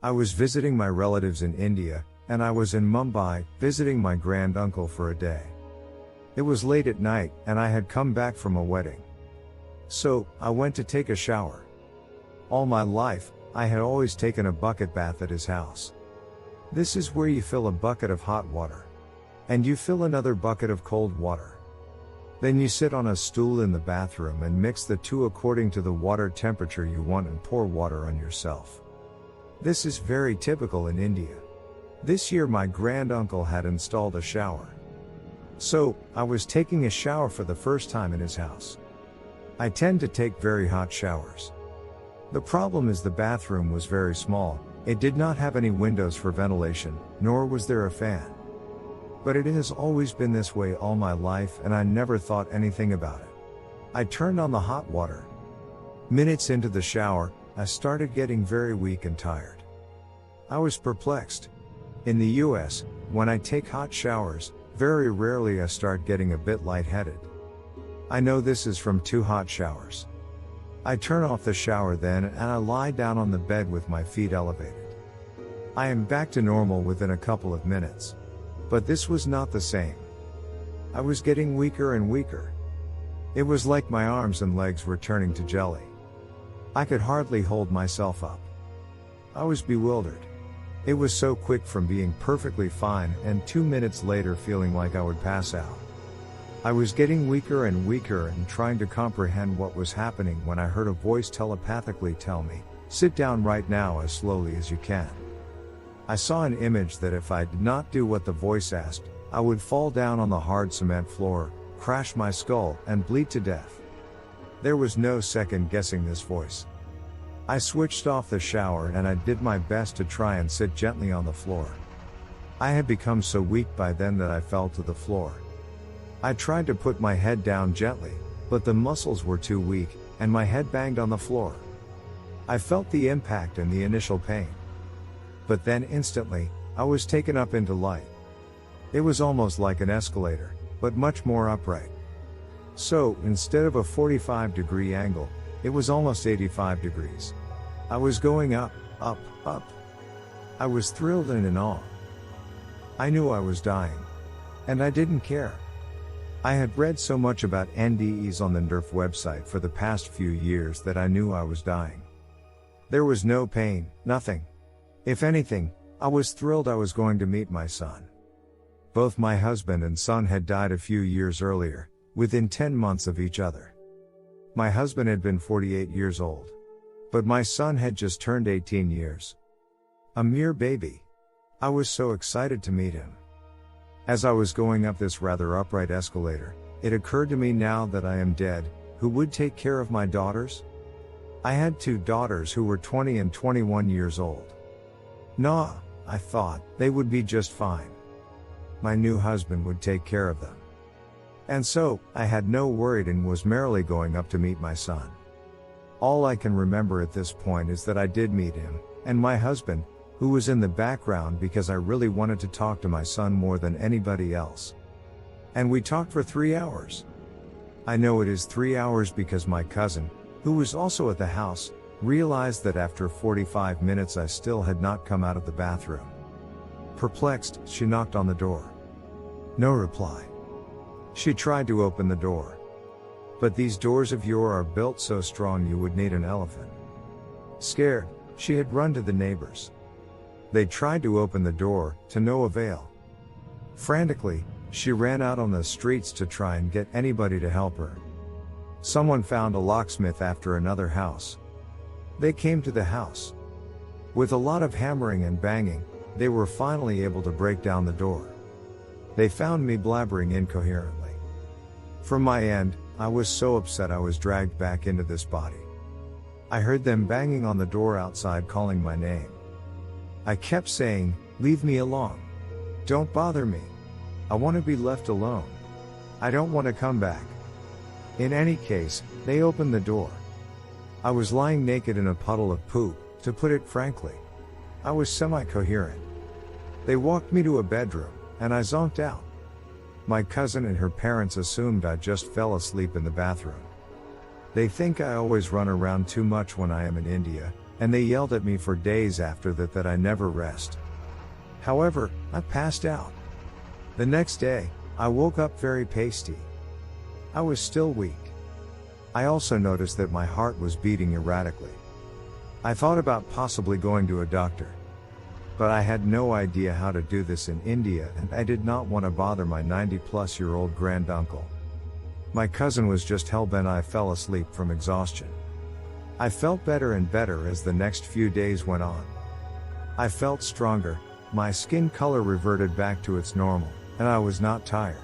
I was visiting my relatives in India, and I was in Mumbai, visiting my granduncle for a day. It was late at night, and I had come back from a wedding. So, I went to take a shower. All my life, I had always taken a bucket bath at his house. This is where you fill a bucket of hot water. And you fill another bucket of cold water. Then you sit on a stool in the bathroom and mix the two according to the water temperature you want and pour water on yourself. This is very typical in India. This year my granduncle had installed a shower. So, I was taking a shower for the first time in his house. I tend to take very hot showers. The problem is the bathroom was very small, it did not have any windows for ventilation, nor was there a fan. But it has always been this way all my life and I never thought anything about it. I turned on the hot water. Minutes into the shower, I started getting very weak and tired. I was perplexed. In the US, when I take hot showers, very rarely I start getting a bit lightheaded. I know this is from 2 hot showers. I turn off the shower then and I lie down on the bed with my feet elevated. I am back to normal within a couple of minutes. But this was not the same. I was getting weaker and weaker. It was like my arms and legs were turning to jelly. I could hardly hold myself up. I was bewildered. It was so quick from being perfectly fine and 2 minutes later feeling like I would pass out. I was getting weaker and weaker and trying to comprehend what was happening when I heard a voice telepathically tell me, "Sit down right now as slowly as you can." I saw an image that if I did not do what the voice asked, I would fall down on the hard cement floor, crash my skull, and bleed to death. There was no second guessing this voice. I switched off the shower and I did my best to try and sit gently on the floor. I had become so weak by then that I fell to the floor. I tried to put my head down gently, but the muscles were too weak, and my head banged on the floor. I felt the impact and the initial pain. But then instantly, I was taken up into light. It was almost like an escalator, but much more upright. So, instead of a 45-degree angle, it was almost 85 degrees. I was going up, up, up. I was thrilled and in awe. I knew I was dying. And I didn't care. I had read so much about NDEs on the NDERF website for the past few years that I knew I was dying. There was no pain, nothing. If anything, I was thrilled I was going to meet my son. Both my husband and son had died a few years earlier, within 10 months of each other. My husband had been 48 years old. But my son had just turned 18 years. A mere baby. I was so excited to meet him. As I was going up this rather upright escalator, it occurred to me now that I am dead, who would take care of my daughters? I had 2 daughters who were 20 and 21 years old. Nah, I thought, they would be just fine. My new husband would take care of them. And so, I had no worry and was merrily going up to meet my son. All I can remember at this point is that I did meet him, and my husband, who was in the background because I really wanted to talk to my son more than anybody else. And we talked for 3 hours. I know it is 3 hours because my cousin, who was also at the house, realized that after 45 minutes I still had not come out of the bathroom. Perplexed, she knocked on the door. No reply. She tried to open the door. But these doors of yours are built so strong you would need an elephant. Scared, she had run to the neighbors. They tried to open the door, to no avail. Frantically, she ran out on the streets to try and get anybody to help her. Someone found a locksmith after another house. They came to the house. With a lot of hammering and banging, they were finally able to break down the door. They found me blabbering incoherently. From my end, I was so upset I was dragged back into this body. I heard them banging on the door outside calling my name. I kept saying, "Leave me alone. Don't bother me. I want to be left alone. I don't want to come back." In any case, they opened the door. I was lying naked in a puddle of poop, to put it frankly. I was semi-coherent. They walked me to a bedroom, and I zonked out. My cousin and her parents assumed I just fell asleep in the bathroom. They think I always run around too much when I am in India, and they yelled at me for days after that I never rest. However, I passed out. The next day, I woke up very pasty. I was still weak. I also noticed that my heart was beating erratically. I thought about possibly going to a doctor. But I had no idea how to do this in India, and I did not want to bother my 90-plus-year-old granduncle. My cousin was just hell-bent I fell asleep from exhaustion. I felt better and better as the next few days went on. I felt stronger, my skin color reverted back to its normal, and I was not tired.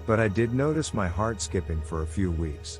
But I did notice my heart skipping for a few weeks.